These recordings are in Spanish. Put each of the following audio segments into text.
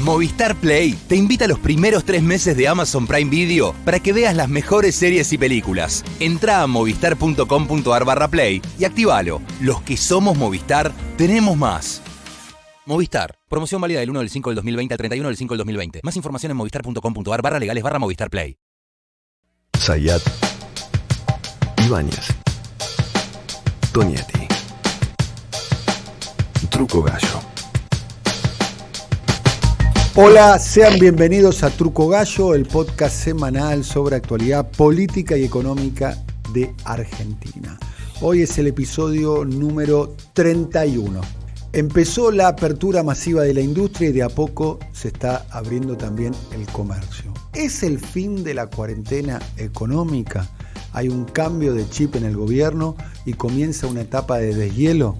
Movistar Play te invita a los primeros 3 meses de Amazon Prime Video para que veas las mejores series y películas. Entrá a movistar.com.ar/play y actívalo. Los que somos Movistar, tenemos más. Movistar. Promoción válida del 1 del 5 del 2020 al 31 del 5 del 2020. Más información en movistar.com.ar/legales/Movistar Play. Zayat, Ibáñez, Tonietti, Truco Gallo. Hola, sean bienvenidos a Truco Gallo, el podcast semanal sobre actualidad política y económica de Argentina. Hoy es el episodio número 31. Empezó la apertura masiva de la industria y de a poco se está abriendo también el comercio. ¿Es el fin de la cuarentena económica? ¿Hay un cambio de chip en el gobierno y comienza una etapa de deshielo?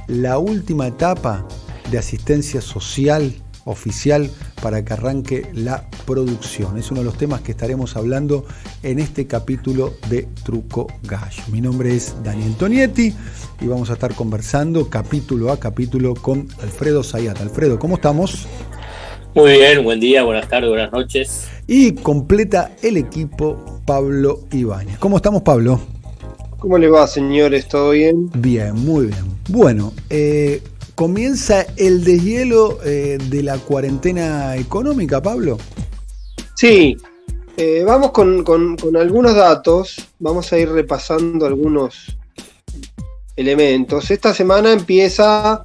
La última etapa de asistencia social oficial para que arranque la producción. Es uno de los temas que estaremos hablando en este capítulo de Truco Gallo. Mi nombre es Daniel Tonietti y vamos a estar conversando capítulo a capítulo con Alfredo Zayat. Alfredo, ¿cómo estamos? Muy bien, buen día, buenas tardes, buenas noches. Y completa el equipo Pablo Ibáñez. ¿Cómo estamos, Pablo? ¿Cómo le va, señores? ¿Todo bien? Bien, muy bien. Bueno, ¿comienza el deshielo de la cuarentena económica, Pablo? Sí, vamos con algunos datos, vamos a ir repasando algunos elementos. Esta semana empieza,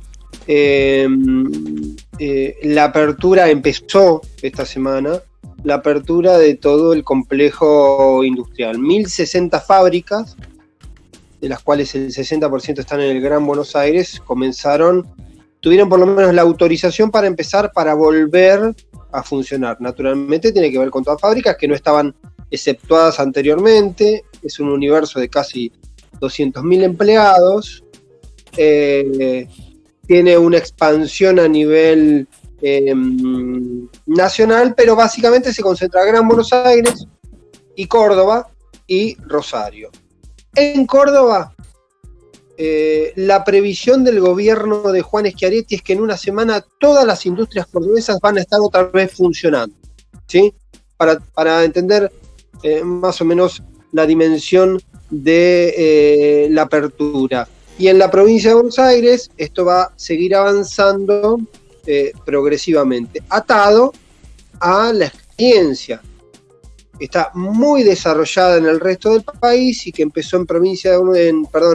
la apertura, empezó esta semana, la apertura de todo el complejo industrial. 1.060 fábricas, de las cuales el 60% están en el Gran Buenos Aires, tuvieron por lo menos la autorización para empezar, para volver a funcionar. Naturalmente tiene que ver con todas fábricas que no estaban exceptuadas anteriormente, es un universo de casi 200.000 empleados, tiene una expansión a nivel nacional, pero básicamente se concentra en Gran Buenos Aires y Córdoba y Rosario. En Córdoba, la previsión del gobierno de Juan Schiaretti es que en una semana todas las industrias cordobesas van a estar otra vez funcionando, ¿sí? Para entender más o menos la dimensión de la apertura. Y en la provincia de Buenos Aires esto va a seguir avanzando progresivamente, atado a la experiencia que está muy desarrollada en el resto del país y que empezó en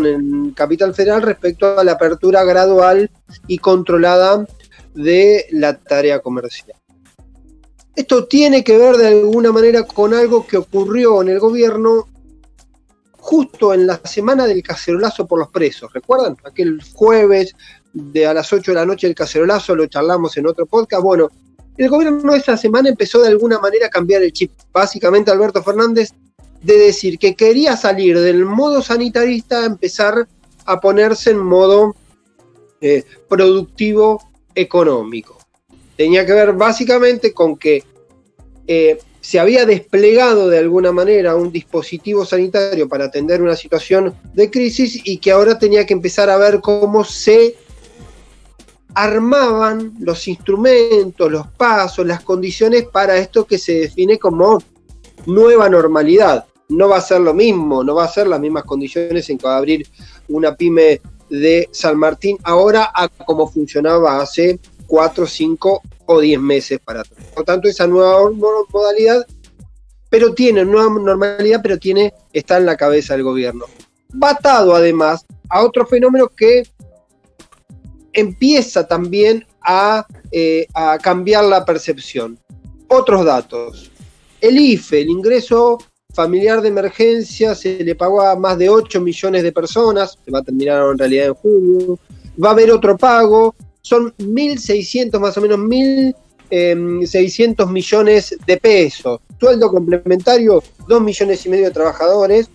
en Capital Federal respecto a la apertura gradual y controlada de la tarea comercial. Esto tiene que ver de alguna manera con algo que ocurrió en el gobierno justo en la semana del cacerolazo por los presos. ¿Recuerdan? Aquel jueves a las 8 de la noche el cacerolazo, lo charlamos en otro podcast. Bueno, el gobierno esta semana empezó de alguna manera a cambiar el chip. Básicamente Alberto Fernández de decir que quería salir del modo sanitarista a empezar a ponerse en modo productivo económico. Tenía que ver básicamente con que se había desplegado de alguna manera un dispositivo sanitario para atender una situación de crisis y que ahora tenía que empezar a ver cómo se armaban los instrumentos, los pasos, las condiciones para esto que se define como nueva normalidad. No va a ser lo mismo, no va a ser las mismas condiciones en que va a abrir una pyme de San Martín ahora a como funcionaba hace 4, 5 o 10 meses para atrás. Por lo tanto, esa nueva modalidad, nueva normalidad, está en la cabeza del gobierno. Va atado además a otro fenómeno que empieza también a cambiar la percepción. Otros datos. El IFE, el ingreso familiar de emergencia, se le pagó a más de 8 millones de personas, se va a terminar en realidad en junio. Va a haber otro pago, son 1.600, más o menos 1.600 millones de pesos. Sueldo complementario, 2,5 millones de trabajadores.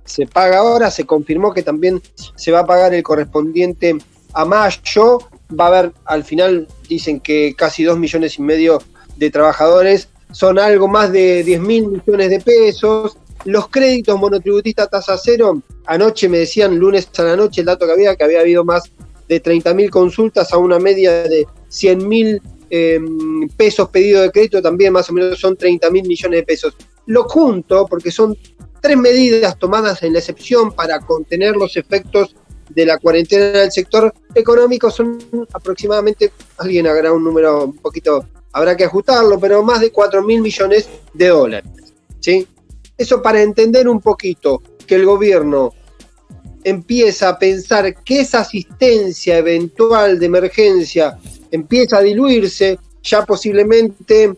Se paga ahora, se confirmó que también se va a pagar el correspondiente a mayo. Va a haber, al final dicen que casi 2,5 millones de trabajadores, son algo más de 10.000 millones de pesos. Los créditos monotributistas tasa cero, anoche me decían, lunes a la noche, el dato que había habido más de 30.000 consultas a una media de 100.000 pesos pedidos de crédito también más o menos son 30.000 millones de pesos. Lo junto porque son 3 medidas tomadas en la excepción para contener los efectos de la cuarentena del sector económico, son aproximadamente, alguien hará un número un poquito, habrá que ajustarlo, pero más de 4.000 millones de dólares, ¿sí? Eso para entender un poquito que el gobierno empieza a pensar que esa asistencia eventual de emergencia empieza a diluirse, ya posiblemente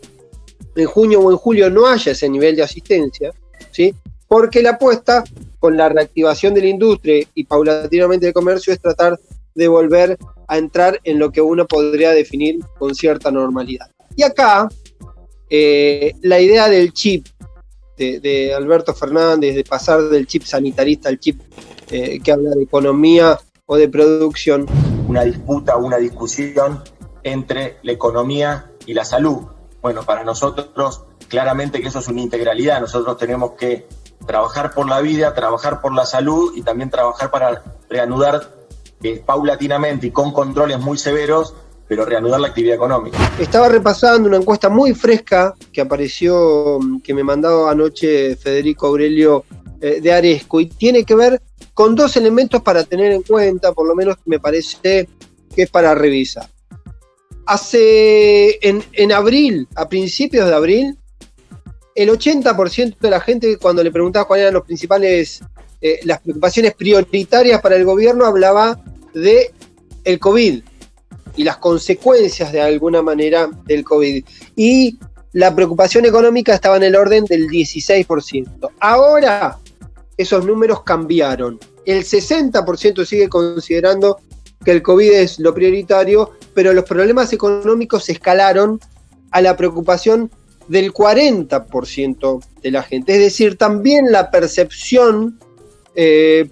en junio o en julio no haya ese nivel de asistencia, ¿sí? Porque la apuesta con la reactivación de la industria y paulatinamente del comercio es tratar de volver a entrar en lo que uno podría definir con cierta normalidad. Y acá, la idea del chip de Alberto Fernández, de pasar del chip sanitarista al chip que habla de economía o de producción. Una disputa, una discusión entre la economía y la salud. Bueno, para nosotros, claramente que eso es una integralidad. Nosotros tenemos que trabajar por la vida, trabajar por la salud y también trabajar para reanudar paulatinamente y con controles muy severos, pero reanudar la actividad económica. Estaba repasando una encuesta muy fresca que apareció, que me mandó anoche Federico Aurelio de Aresco, y tiene que ver con 2 elementos para tener en cuenta, por lo menos me parece que es para revisar. En abril, a principios de abril, el 80% de la gente, cuando le preguntaba cuáles eran los principales, las preocupaciones prioritarias para el gobierno, hablaba de el COVID y las consecuencias de alguna manera del COVID. Y la preocupación económica estaba en el orden del 16%. Ahora esos números cambiaron. El 60% sigue considerando que el COVID es lo prioritario, pero los problemas económicos escalaron a la preocupación del 40% de la gente. Es decir, también la percepción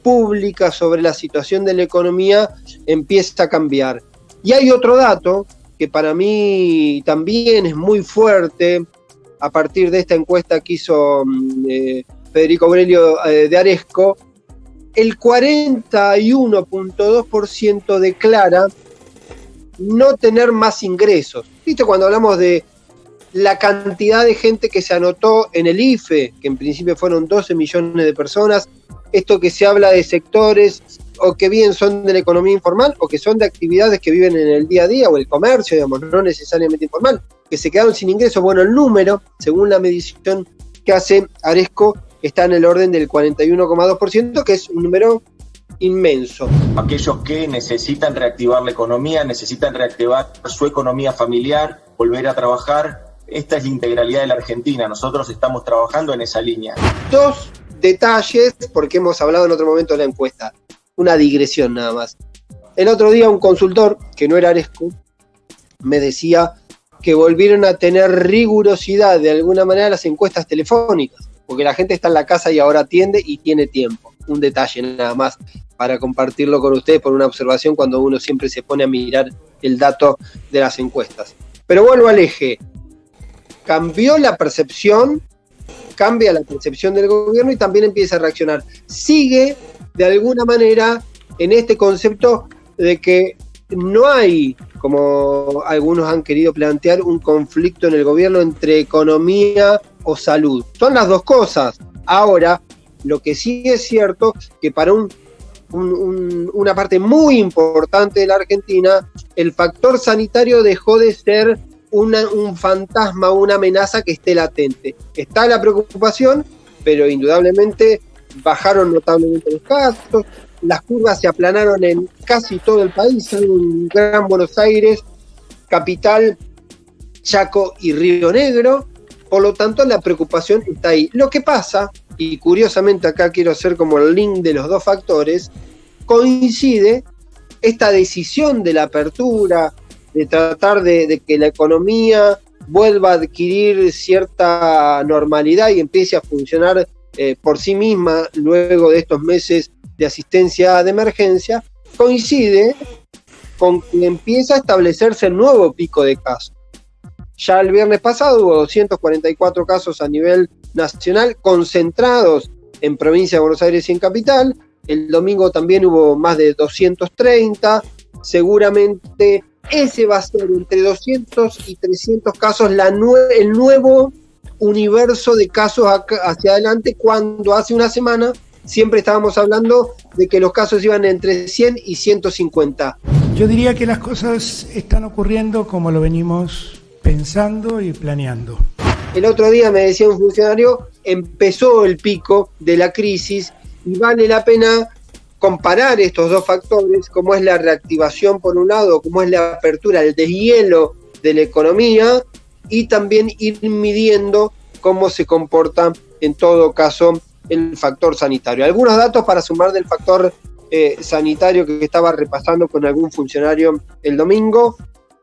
pública sobre la situación de la economía empieza a cambiar. Y hay otro dato que para mí también es muy fuerte, a partir de esta encuesta que hizo Federico Aurelio de Aresco. El 41.2% declara no tener más ingresos. ¿Viste cuando hablamos de la cantidad de gente que se anotó en el IFE, que en principio fueron 12 millones de personas? Esto que se habla de sectores o que bien son de la economía informal o que son de actividades que viven en el día a día o el comercio, digamos, no necesariamente informal, que se quedaron sin ingresos. Bueno, el número, según la medición que hace Aresco, está en el orden del 41,2%, que es un número inmenso. Aquellos que necesitan reactivar la economía, necesitan reactivar su economía familiar, volver a trabajar. Esta es la integralidad de la Argentina. Nosotros estamos trabajando en esa línea. 2 detalles, porque hemos hablado en otro momento de la encuesta. Una digresión nada más. El otro día un consultor, que no era Aresco, me decía que volvieron a tener rigurosidad de alguna manera las encuestas telefónicas, porque la gente está en la casa y ahora atiende y tiene tiempo. Un detalle nada más para compartirlo con ustedes por una observación cuando uno siempre se pone a mirar el dato de las encuestas. Pero vuelvo al eje. Cambió la percepción, cambia la percepción del gobierno y también empieza a reaccionar. Sigue de alguna manera en este concepto de que no hay, como algunos han querido plantear, un conflicto en el gobierno entre economía o salud. Son las dos cosas. Ahora, lo que sí es cierto que para una parte muy importante de la Argentina, el factor sanitario dejó de ser un fantasma, una amenaza que esté latente. Está la preocupación, pero indudablemente bajaron notablemente los casos, las curvas se aplanaron en casi todo el país, en Gran Buenos Aires, capital, Chaco y Río Negro. Por lo tanto, la preocupación está ahí. Lo que pasa, y curiosamente acá quiero hacer como el link de los dos factores, coincide esta decisión de la apertura, de tratar de que la economía vuelva a adquirir cierta normalidad y empiece a funcionar por sí misma luego de estos meses de asistencia de emergencia, coincide con que empieza a establecerse el nuevo pico de casos. Ya el viernes pasado hubo 244 casos a nivel nacional, concentrados en provincia de Buenos Aires y en capital. El domingo también hubo más de 230. Seguramente ese va a ser entre 200 y 300 casos el nuevo universo de casos hacia adelante, cuando hace una semana siempre estábamos hablando de que los casos iban entre 100 y 150. Yo diría que las cosas están ocurriendo como lo venimos pensando y planeando. El otro día me decía un funcionario, empezó el pico de la crisis y vale la pena comparar estos dos factores, como es la reactivación por un lado, como es la apertura, el deshielo de la economía, y también ir midiendo cómo se comporta en todo caso el factor sanitario. Algunos datos para sumar del factor sanitario que estaba repasando con algún funcionario el domingo,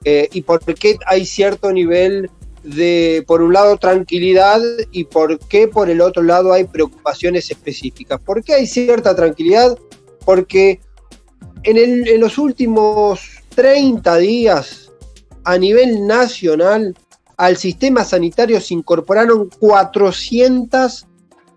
y por qué hay cierto nivel de, por un lado, tranquilidad, y por qué por el otro lado hay preocupaciones específicas. ¿Por qué hay cierta tranquilidad? Porque en los últimos 30 días, a nivel nacional, al sistema sanitario se incorporaron 400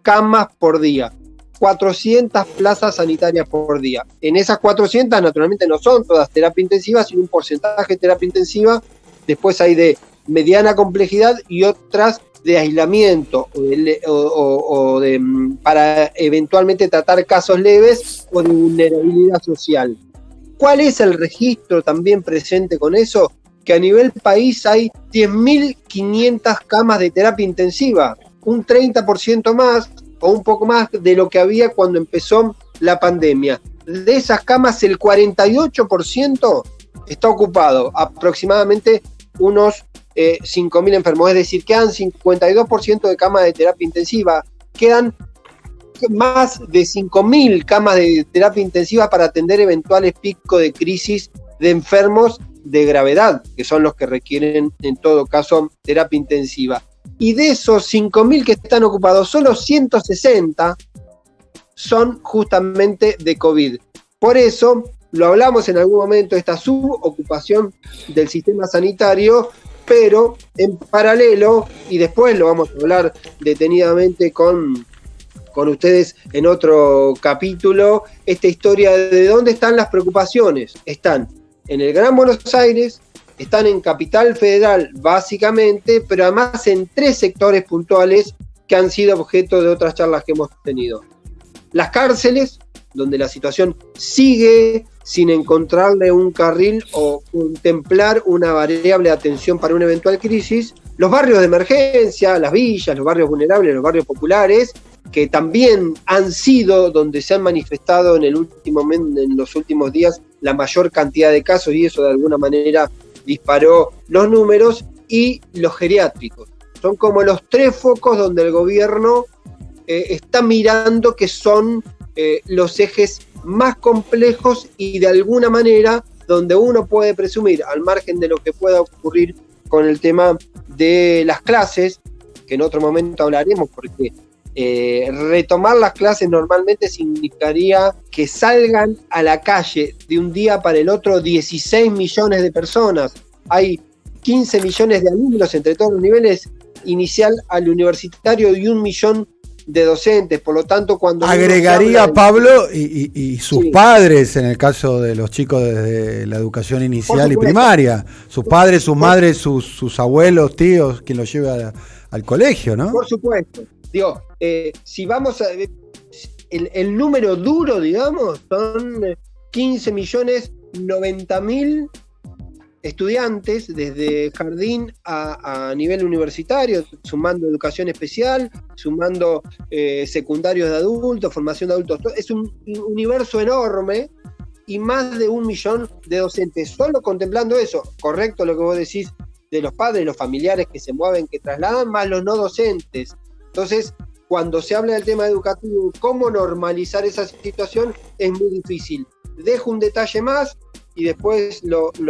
camas por día, 400 plazas sanitarias por día. En esas 400, naturalmente, no son todas terapia intensiva, sino un porcentaje de terapia intensiva. Después hay de mediana complejidad y otras de aislamiento para eventualmente tratar casos leves o de vulnerabilidad social. ¿Cuál es el registro también presente con eso? Que a nivel país hay 10.500 camas de terapia intensiva, un 30% más o un poco más de lo que había cuando empezó la pandemia. De esas camas, el 48% está ocupado, aproximadamente unos 5.000 enfermos, es decir, quedan 52% de camas de terapia intensiva, quedan más de 5.000 camas de terapia intensiva para atender eventuales picos de crisis de enfermos de gravedad, que son los que requieren en todo caso terapia intensiva. Y de esos 5.000 que están ocupados, solo 160 son justamente de COVID. Por eso, lo hablamos en algún momento, esta subocupación del sistema sanitario, pero en paralelo, y después lo vamos a hablar detenidamente con ustedes en otro capítulo, esta historia de dónde están las preocupaciones. Están en el Gran Buenos Aires, están en Capital Federal básicamente, pero además en 3 sectores puntuales que han sido objeto de otras charlas que hemos tenido. Las cárceles, donde la situación sigue sin encontrarle un carril o contemplar una variable de atención para una eventual crisis. Los barrios de emergencia, las villas, los barrios vulnerables, los barrios populares, que también han sido donde se han manifestado en los últimos días la mayor cantidad de casos, y eso de alguna manera disparó los números. Y los geriátricos. Son como los 3 focos donde el gobierno está mirando, que son los ejes más complejos y de alguna manera donde uno puede presumir, al margen de lo que pueda ocurrir con el tema de las clases, que en otro momento hablaremos, porque retomar las clases normalmente significaría que salgan a la calle de un día para el otro 16 millones de personas. Hay 15 millones de alumnos entre todos los niveles, inicial al universitario, y 1 millón de docentes. Por lo tanto, cuando agregaría Pablo y sus padres, en el caso de los chicos desde la educación inicial y primaria, sus padres, sus madres, sus abuelos, tíos, quien los lleve al colegio, ¿no? Por supuesto. Digo, si vamos a el número duro, digamos, son 15.090.000 estudiantes desde jardín a nivel universitario, sumando educación especial, sumando secundarios de adultos, formación de adultos. Es un universo enorme y más de 1 millón de docentes. Solo contemplando eso, correcto lo que vos decís de los padres, los familiares que se mueven, que trasladan, más los no docentes. Entonces, cuando se habla del tema educativo, cómo normalizar esa situación, es muy difícil. Dejo un detalle más y después lo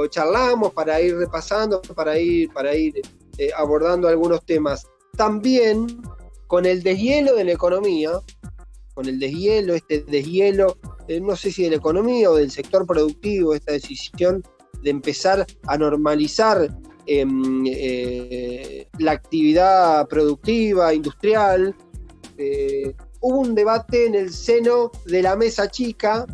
charlamos para ir repasando, para ir abordando algunos temas. También con el deshielo de la economía, no sé si de la economía o del sector productivo, esta decisión de empezar a normalizar la actividad productiva, industrial. Hubo un debate en el seno de la mesa chica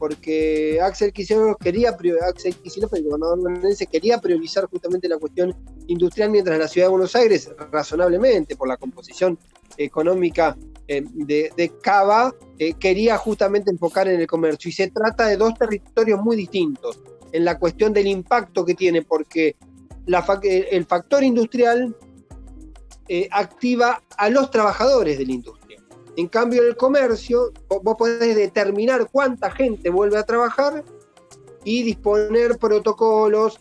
porque Axel Kicillof, el gobernador bonaerense, quería priorizar justamente la cuestión industrial, mientras la ciudad de Buenos Aires, razonablemente por la composición económica de Cava, quería justamente enfocar en el comercio. Y se trata de dos territorios muy distintos en la cuestión del impacto que tiene, porque el factor industrial activa a los trabajadores de la industria. En cambio, en el comercio, vos podés determinar cuánta gente vuelve a trabajar y disponer protocolos,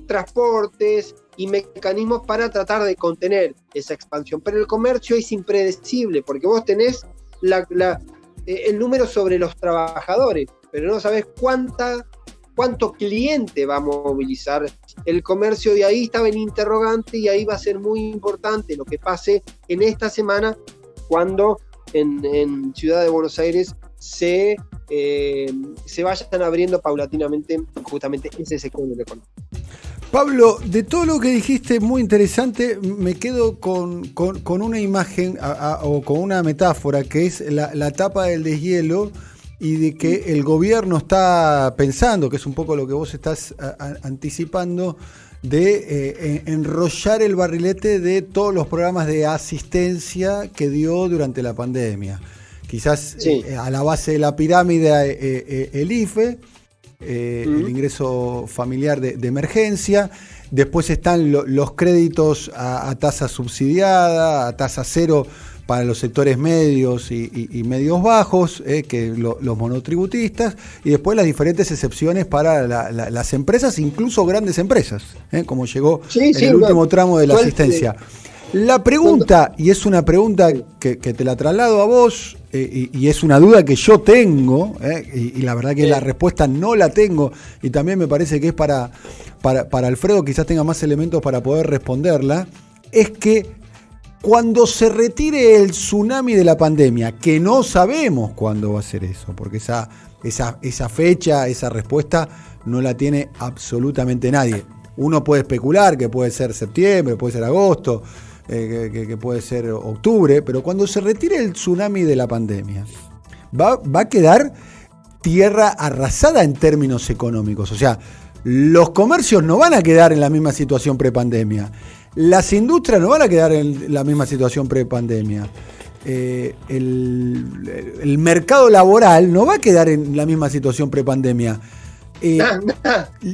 transportes y mecanismos para tratar de contener esa expansión. Pero el comercio es impredecible, porque vos tenés el número sobre los trabajadores, pero no sabés cuánto cliente va a movilizar el comercio. De ahí estaba el interrogante, y ahí va a ser muy importante lo que pase en esta semana, cuando en Ciudad de Buenos Aires se vayan abriendo paulatinamente justamente ese sector del economía. Pablo, de todo lo que dijiste, muy interesante, me quedo con una imagen o con una metáfora, que es la tapa del deshielo, y de que el gobierno está pensando, que es un poco lo que vos estás anticipando, de enrollar el barrilete de todos los programas de asistencia que dio durante la pandemia. Quizás sí. A la base de la pirámide el IFE, el ingreso familiar de emergencia. Después están los créditos a tasa subsidiada, a tasa cero para los sectores medios y medios bajos, que los monotributistas, y después las diferentes excepciones para las empresas, incluso grandes empresas, como llegó el último tramo de la asistencia. La pregunta, y es una pregunta que te la traslado a vos, y es una duda que yo tengo, y la verdad que la respuesta no la tengo, y también me parece que es para Alfredo, quizás tenga más elementos para poder responderla, es que cuando se retire el tsunami de la pandemia, que no sabemos cuándo va a ser eso, porque esa fecha, esa respuesta no la tiene absolutamente nadie. Uno puede especular que puede ser septiembre, puede ser agosto, que puede ser octubre, pero cuando se retire el tsunami de la pandemia, va a quedar tierra arrasada en términos económicos. O sea, los comercios no van a quedar en la misma situación prepandemia. Las industrias no van a quedar en la misma situación prepandemia. El mercado laboral no va a quedar en la misma situación prepandemia.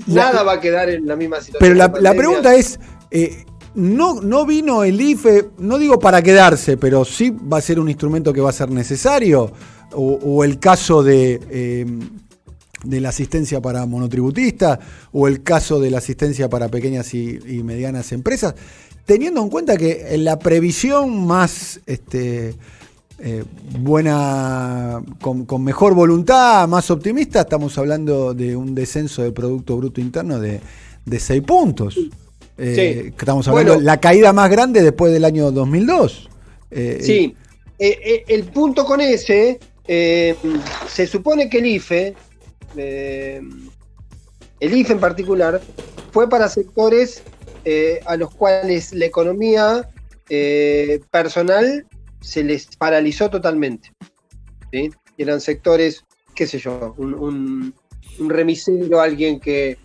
Nada va a quedar en la misma situación. Pero la pregunta es, ¿no vino el IFE, no digo para quedarse, pero sí va a ser un instrumento que va a ser necesario? O el caso de la asistencia para monotributistas, o el caso de la asistencia para pequeñas y medianas empresas, teniendo en cuenta que la previsión más buena, con mejor voluntad, más optimista, estamos hablando de un descenso del Producto Bruto Interno de 6 puntos. Estamos hablando de la caída más grande después del año 2002. El punto con ese, se supone que el IFE en particular, fue para sectores a los cuales la economía personal se les paralizó totalmente, ¿sí? Eran sectores, qué sé yo, un remisero, alguien que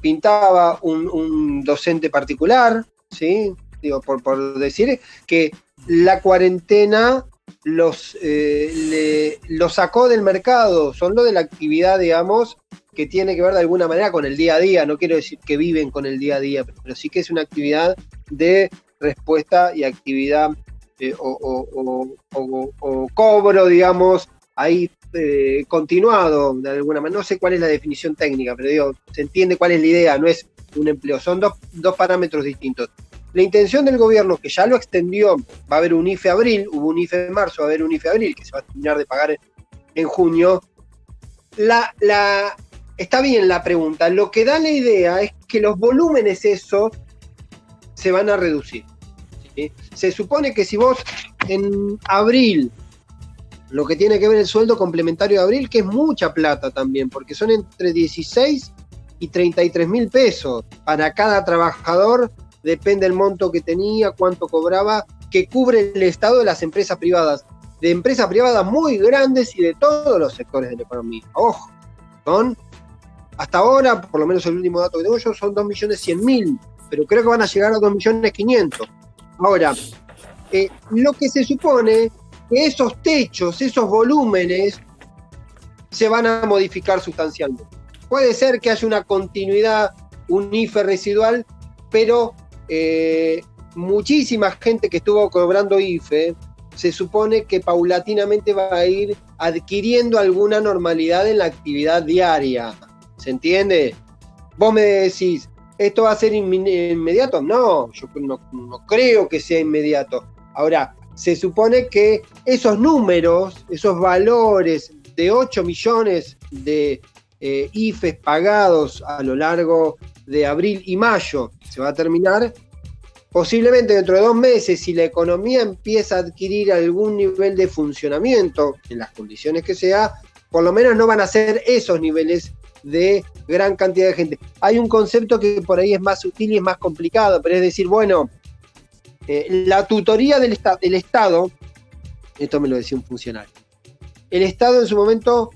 pintaba, un docente particular, ¿sí? Digo, por decir que la cuarentena los sacó del mercado. Son lo de la actividad, digamos, que tiene que ver de alguna manera con el día a día. No quiero decir que viven con el día a día, pero sí que es una actividad de respuesta y actividad o cobro, digamos, ahí continuado de alguna manera. No sé cuál es la definición técnica, pero digo, se entiende cuál es la idea. No es un empleo, son dos parámetros distintos. La intención del gobierno, que ya lo extendió, va a haber un IFE abril, hubo un IFE en marzo, va a haber un IFE abril que se va a terminar de pagar en junio. Está bien la pregunta. Lo que da la idea es que los volúmenes se van a reducir, ¿sí? Se supone que si vos en abril, lo que tiene que ver el sueldo complementario de abril, que es mucha plata también, porque son entre 16 y 33 mil pesos para cada trabajador, depende del monto que tenía, cuánto cobraba, que cubre el Estado de las empresas privadas. de empresas privadas muy grandes y de todos los sectores de la economía. Ojo, hasta ahora, por lo menos el último dato que tengo yo, son 2.100.000, pero creo que van a llegar a 2.500.000. Ahora, lo que se supone que esos techos, esos volúmenes, se van a modificar sustancialmente. Puede ser que haya una continuidad, un IFE residual, pero muchísima gente que estuvo cobrando IFE, se supone que paulatinamente va a ir adquiriendo alguna normalidad en la actividad diaria. ¿Se entiende? Vos me decís, ¿esto va a ser inmediato? No, yo no creo que sea inmediato. Ahora, se supone que esos números, esos valores de 8 millones de IFEs pagados a lo largo de abril y mayo, se va a terminar, posiblemente dentro de 2 meses, si la economía empieza a adquirir algún nivel de funcionamiento, en las condiciones que sea, por lo menos no van a ser esos niveles de gran cantidad de gente. Hay un concepto que por ahí es más sutil y es más complicado, pero es decir, bueno, la tutoría del Estado, esto me lo decía un funcionario, el Estado en su momento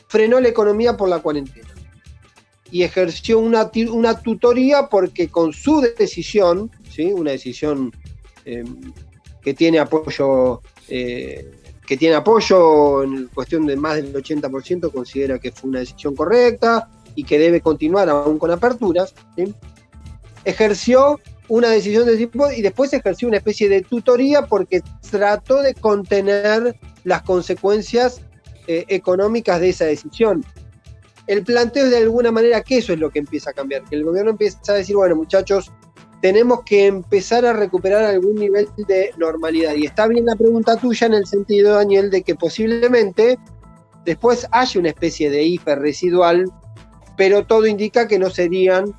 frenó la economía por la cuarentena y ejerció una tutoría porque con su decisión, ¿sí? Una decisión que tiene apoyo en cuestión de más del 80%, considera que fue una decisión correcta y que debe continuar aún con aperturas, ¿sí? Ejerció una decisión de tipo y después ejerció una especie de tutoría porque trató de contener las consecuencias económicas de esa decisión. El planteo es de alguna manera que eso es lo que empieza a cambiar, que el gobierno empieza a decir, bueno, muchachos, tenemos que empezar a recuperar algún nivel de normalidad. Y está bien la pregunta tuya en el sentido, Daniel, de que posiblemente después haya una especie de IFE residual, pero todo indica que no serían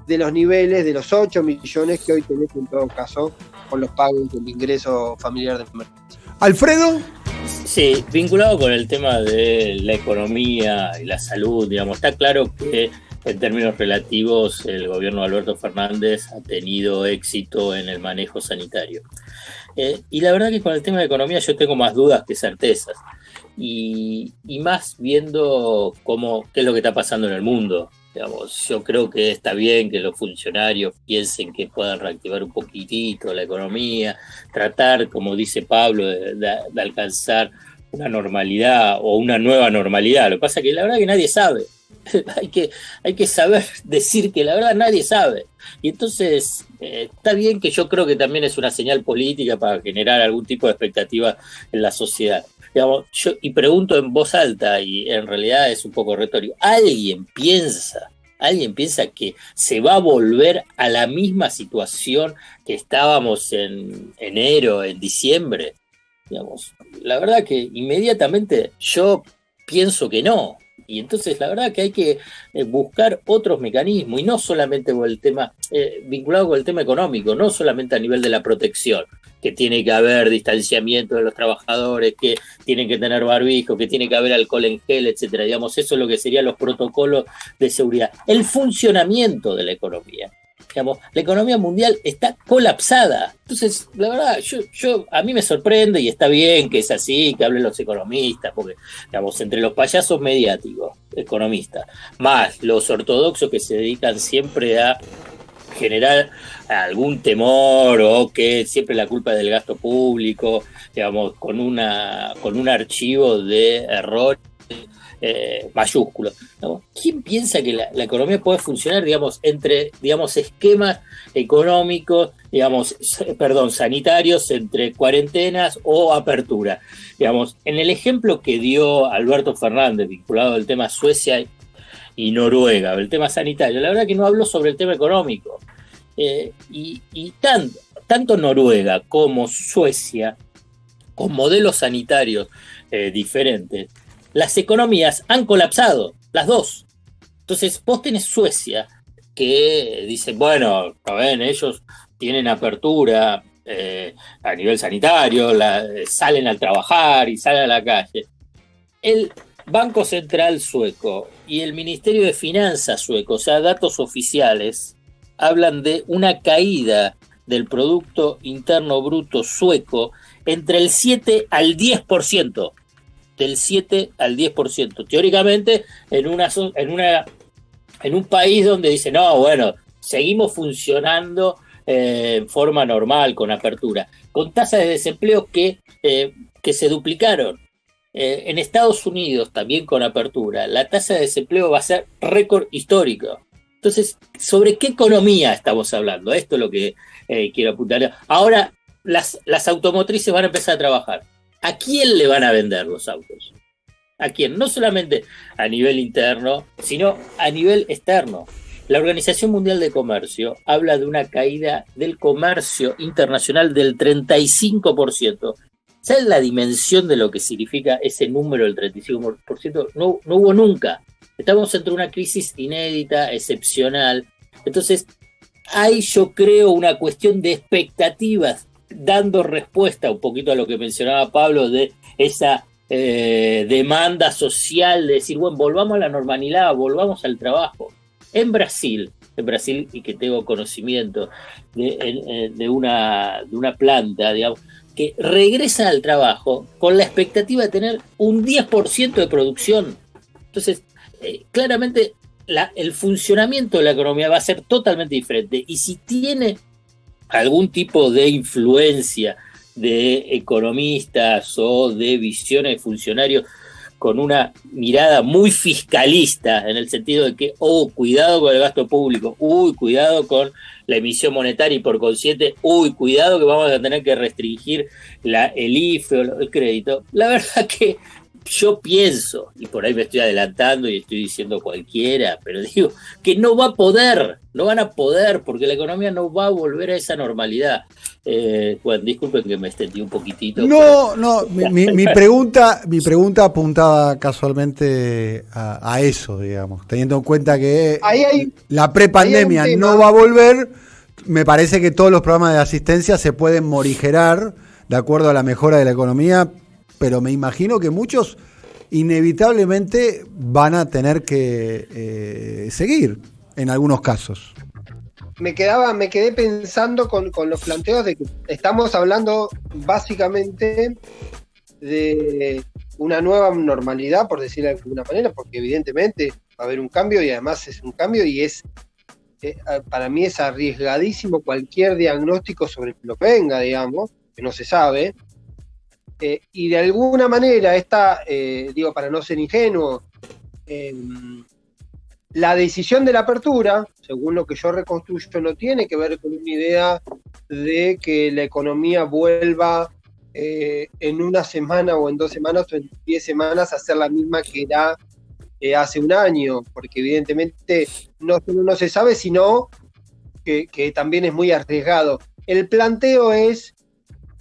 de los niveles de los 8 millones que hoy tenés en todo caso con los pagos del ingreso familiar de emergencia. Alfredo. Sí, vinculado con el tema de la economía y la salud, digamos, está claro que en términos relativos el gobierno de Alberto Fernández ha tenido éxito en el manejo sanitario. Y la verdad que con el tema de economía yo tengo más dudas que certezas. Y más viendo qué es lo que está pasando en el mundo. Digamos, yo creo que está bien que los funcionarios piensen que puedan reactivar un poquitito la economía, tratar, como dice Pablo, de alcanzar una normalidad o una nueva normalidad. Lo que pasa es que la verdad que nadie sabe. hay que saber decir que la verdad nadie sabe. Y entonces está bien, que yo creo que también es una señal política para generar algún tipo de expectativa en la sociedad. Digamos, y pregunto en voz alta, y en realidad es un poco retórico, ¿alguien piensa que se va a volver a la misma situación que estábamos en enero, en diciembre? Digamos, la verdad que inmediatamente yo pienso que no. Y entonces la verdad que hay que buscar otros mecanismos, y no solamente con el tema vinculado con el tema económico, no solamente a nivel de la protección, que tiene que haber distanciamiento de los trabajadores, que tienen que tener barbijo, que tiene que haber alcohol en gel, etcétera. Digamos, eso es lo que serían los protocolos de seguridad. El funcionamiento de la economía. Digamos, la economía mundial está colapsada. Entonces, la verdad, a mí me sorprende, y está bien que es así, que hablen los economistas, porque, digamos, entre los payasos mediáticos, economistas, más los ortodoxos que se dedican siempre a generar algún temor, o que siempre la culpa es del gasto público, digamos, con un archivo de error mayúsculo, ¿no? ¿Quién piensa que la economía puede funcionar, digamos, entre, digamos, esquemas económicos, digamos, sanitarios, entre cuarentenas o apertura? Digamos, en el ejemplo que dio Alberto Fernández vinculado al tema Suecia y Noruega, el tema sanitario, la verdad que no habló sobre el tema económico. Y tanto Noruega como Suecia, con modelos sanitarios diferentes, las economías han colapsado, las dos. Entonces vos tenés Suecia, que dicen, bueno, ven, ellos tienen apertura a nivel sanitario, salen a trabajar y salen a la calle. El Banco Central sueco y el Ministerio de Finanzas sueco, o sea, datos oficiales, hablan de una caída del Producto Interno Bruto sueco entre el 7 al 10%. Del 7 al 10%. Teóricamente, en un país donde dice, no, bueno, seguimos funcionando en forma normal, con apertura, con tasas de desempleo que se duplicaron. En Estados Unidos, también con apertura, la tasa de desempleo va a ser récord histórico. Entonces, ¿sobre qué economía estamos hablando? Esto es lo que quiero apuntar. Ahora, las automotrices van a empezar a trabajar. ¿A quién le van a vender los autos? ¿A quién? No solamente a nivel interno, sino a nivel externo. La Organización Mundial de Comercio habla de una caída del comercio internacional del 35%. ¿Sabes la dimensión de lo que significa ese número del 35%? No hubo nunca. Estamos entre una crisis inédita, excepcional. Entonces, hay, yo creo, una cuestión de expectativas, dando respuesta un poquito a lo que mencionaba Pablo, de esa demanda social, de decir, bueno, volvamos a la normalidad, volvamos al trabajo. En Brasil, y que tengo conocimiento de una planta, digamos, que regresa al trabajo con la expectativa de tener un 10% de producción. Entonces, claramente el funcionamiento de la economía va a ser totalmente diferente. Y si tiene algún tipo de influencia de economistas o de visiones de funcionarios con una mirada muy fiscalista, en el sentido de que, cuidado con el gasto público, cuidado con la emisión monetaria y por consiguiente, cuidado que vamos a tener que restringir el IFE o el crédito. La verdad que yo pienso, y por ahí me estoy adelantando y estoy diciendo cualquiera, pero digo que no van a poder, porque la economía no va a volver a esa normalidad. Bueno, disculpen que me extendí un poquitito. Mi pregunta apuntaba casualmente a eso, digamos, teniendo en cuenta que la prepandemia no va a volver. Me parece que todos los programas de asistencia se pueden morigerar de acuerdo a la mejora de la economía, pero me imagino que muchos inevitablemente van a tener que seguir en algunos casos. Me quedé pensando con los planteos de que estamos hablando básicamente de una nueva normalidad, por decirlo de alguna manera, porque evidentemente va a haber un cambio y además es un cambio y para mí es arriesgadísimo cualquier diagnóstico sobre lo que venga, digamos, que no se sabe. Y de alguna manera para no ser ingenuo, la decisión de la apertura, según lo que yo reconstruyo, no tiene que ver con una idea de que la economía vuelva en una semana o en 2 semanas o en 10 semanas a ser la misma que era hace un año, porque evidentemente no solo no se sabe, sino que también es muy arriesgado. El planteo es,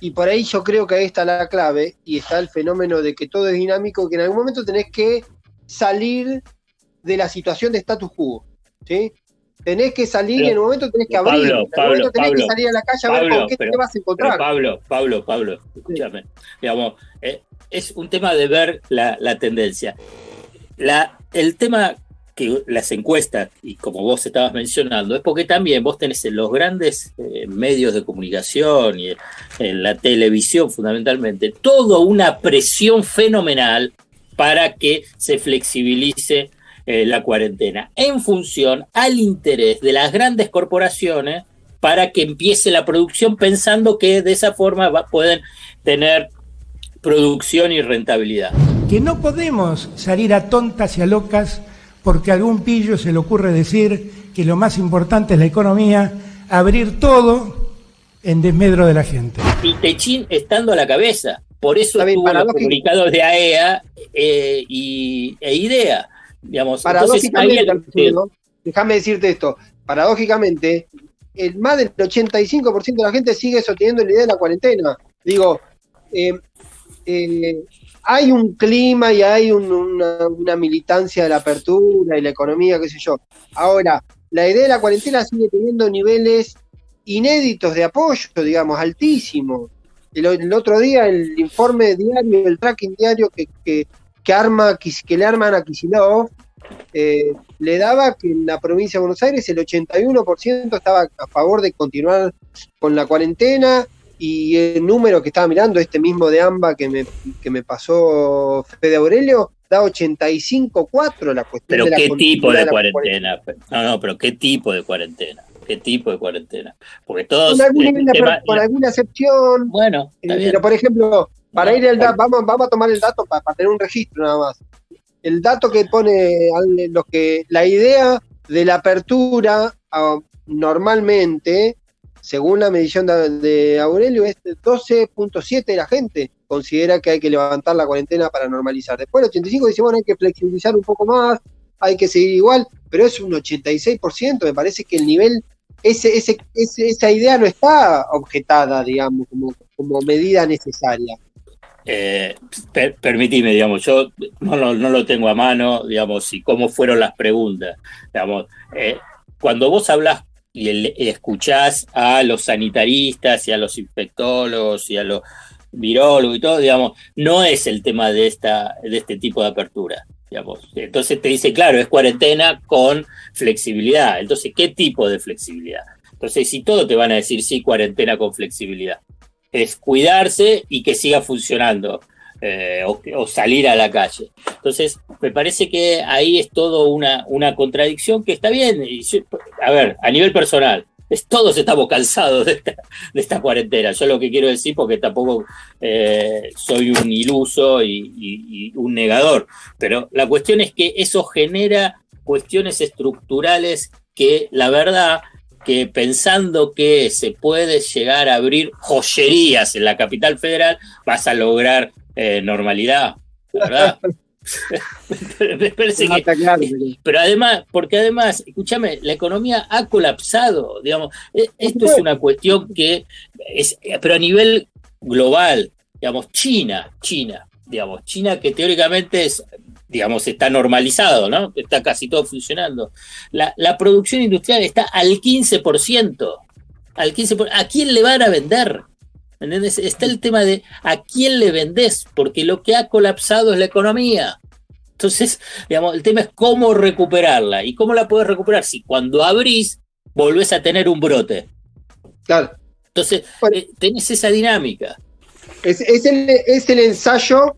y por ahí yo creo que ahí está la clave, y está el fenómeno de que todo es dinámico, que en algún momento tenés que salir de la situación de status quo, ¿sí? Tenés que salir y en un momento tenés que abrir, tenés que salir a la calle a ver con qué te vas a encontrar. Pablo, escúchame. Sí. Digamos, es un tema de ver la tendencia. El tema que las encuestas, y como vos estabas mencionando, es porque también vos tenés en los grandes medios de comunicación y en la televisión fundamentalmente, toda una presión fenomenal para que se flexibilice la cuarentena, en función al interés de las grandes corporaciones para que empiece la producción, pensando que de esa forma pueden tener producción y rentabilidad. Que no podemos salir a tontas y a locas porque a algún pillo se le ocurre decir que lo más importante es la economía, abrir todo en desmedro de la gente. Y Techín estando a la cabeza, por eso tuvo los comunicados de AEA e IDEA. Digamos, paradójicamente, déjame decirte esto, paradójicamente, más del 85% de la gente sigue sosteniendo la idea de la cuarentena. Digo, hay un clima y hay una militancia de la apertura y la economía, qué sé yo. Ahora, la idea de la cuarentena sigue teniendo niveles inéditos de apoyo, digamos, altísimos. El otro día el informe diario, el tracking diario que le arman a Kicillof, le daba que en la provincia de Buenos Aires el 81% estaba a favor de continuar con la cuarentena, y el número que estaba mirando, este mismo de AMBA que me pasó Fede Aurelio, da 85-4 la cuestión. Pero de la ¿qué tipo de cuarentena? No, pero ¿qué tipo de cuarentena? ¿Qué tipo de cuarentena? Porque todos... Con alguna excepción. Bueno, está bien. Pero por ejemplo, para ir al dato, vamos a tomar el dato para tener un registro nada más. El dato que pone la idea de la apertura normalmente, según la medición de Aurelio, es 12.7 de la gente considera que hay que levantar la cuarentena para normalizar. Después el 85 dice, bueno, hay que flexibilizar un poco más, hay que seguir igual, pero es un 86%, me parece que el nivel, esa idea no está objetada, digamos, como medida necesaria. Permitime, digamos, yo no lo tengo a mano, digamos, y cómo fueron las preguntas. Digamos, cuando vos hablas y escuchás a los sanitaristas y a los infectólogos y a los virólogos y todo, digamos, no es el tema de este tipo de apertura, digamos. Entonces te dice, claro, es cuarentena con flexibilidad. Entonces, ¿qué tipo de flexibilidad? Entonces, si todo te van a decir sí, cuarentena con flexibilidad, es cuidarse y que siga funcionando, o salir a la calle. Entonces, me parece que ahí es todo una contradicción que está bien. A ver, a nivel personal, todos estamos cansados de esta cuarentena. Yo lo que quiero decir, porque tampoco soy un iluso y un negador, pero la cuestión es que eso genera cuestiones estructurales que, la verdad, que pensando que se puede llegar a abrir joyerías en la capital federal, vas a lograr normalidad, ¿verdad? Me parece que, pero además, porque además, escúchame, la economía ha colapsado, digamos, esto es una cuestión que es, pero a nivel global, digamos, China, digamos, China que teóricamente es, digamos, está normalizado, ¿no? Está casi todo funcionando. La producción industrial está al 15%. ¿A quién le van a vender? ¿Entendés? Está el tema de a quién le vendés, porque lo que ha colapsado es la economía. Entonces, digamos, el tema es cómo recuperarla. ¿Y cómo la podés recuperar? Si cuando abrís, volvés a tener un brote. Claro. Entonces, tenés esa dinámica. Es el ensayo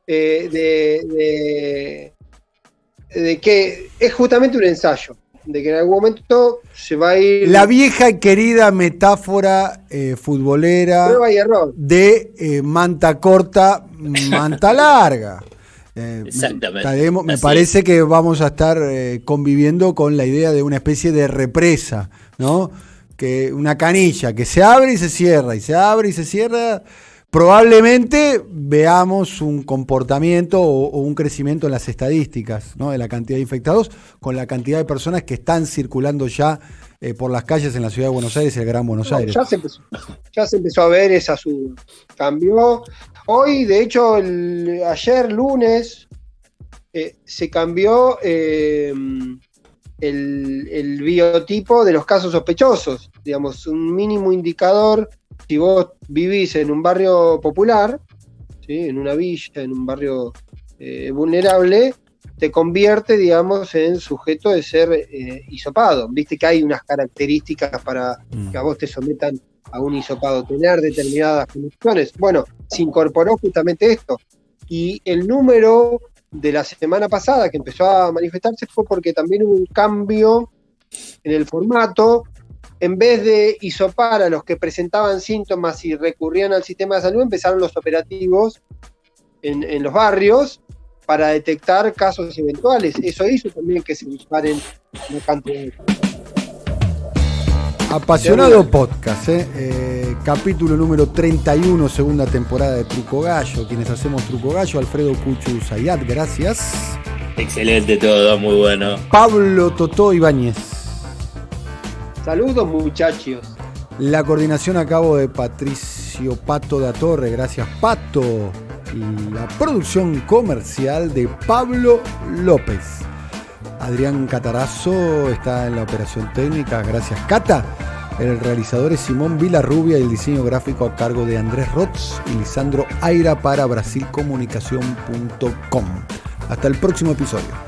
de que es justamente un ensayo, de que en algún momento se va a ir... La vieja y querida metáfora futbolera de manta corta, manta larga. Exactamente. Me parece que vamos a estar conviviendo con la idea de una especie de represa, ¿no? Que una canilla que se abre y se cierra, y se abre y se cierra. Probablemente veamos un comportamiento o un crecimiento en las estadísticas, ¿no? De la cantidad de infectados con la cantidad de personas que están circulando ya por las calles en la ciudad de Buenos Aires y el Gran Buenos Aires. Ya se empezó a ver cambió. Hoy, de hecho, ayer lunes se cambió el biotipo de los casos sospechosos, digamos, un mínimo indicador. Si vos vivís en un barrio popular, ¿sí? En una villa, en un barrio vulnerable, te convierte, digamos, en sujeto de ser hisopado. Viste que hay unas características para que a vos te sometan a un hisopado, tener determinadas condiciones. Bueno, se incorporó justamente esto. Y el número de la semana pasada que empezó a manifestarse fue porque también hubo un cambio en el formato. En vez de hisopar a los que presentaban síntomas y recurrían al sistema de salud, empezaron los operativos en los barrios para detectar casos eventuales. Eso hizo también que se disparen la cantidad de... Apasionado podcast, capítulo número 31, segunda temporada de Truco Gallo. Quienes hacemos Truco Gallo, Alfredo Cuchu Zayat, gracias. Excelente todo, muy bueno. Pablo Totó Ibáñez. Saludos, muchachos. La coordinación a cabo de Patricio Pato da Torre, gracias Pato. Y la producción comercial de Pablo López. Adrián Catarazo está en la operación técnica, gracias Cata. El realizador es Simón Vilarrubia y el diseño gráfico a cargo de Andrés Rotz y Lisandro Aira para brasilcomunicación.com. Hasta el próximo episodio.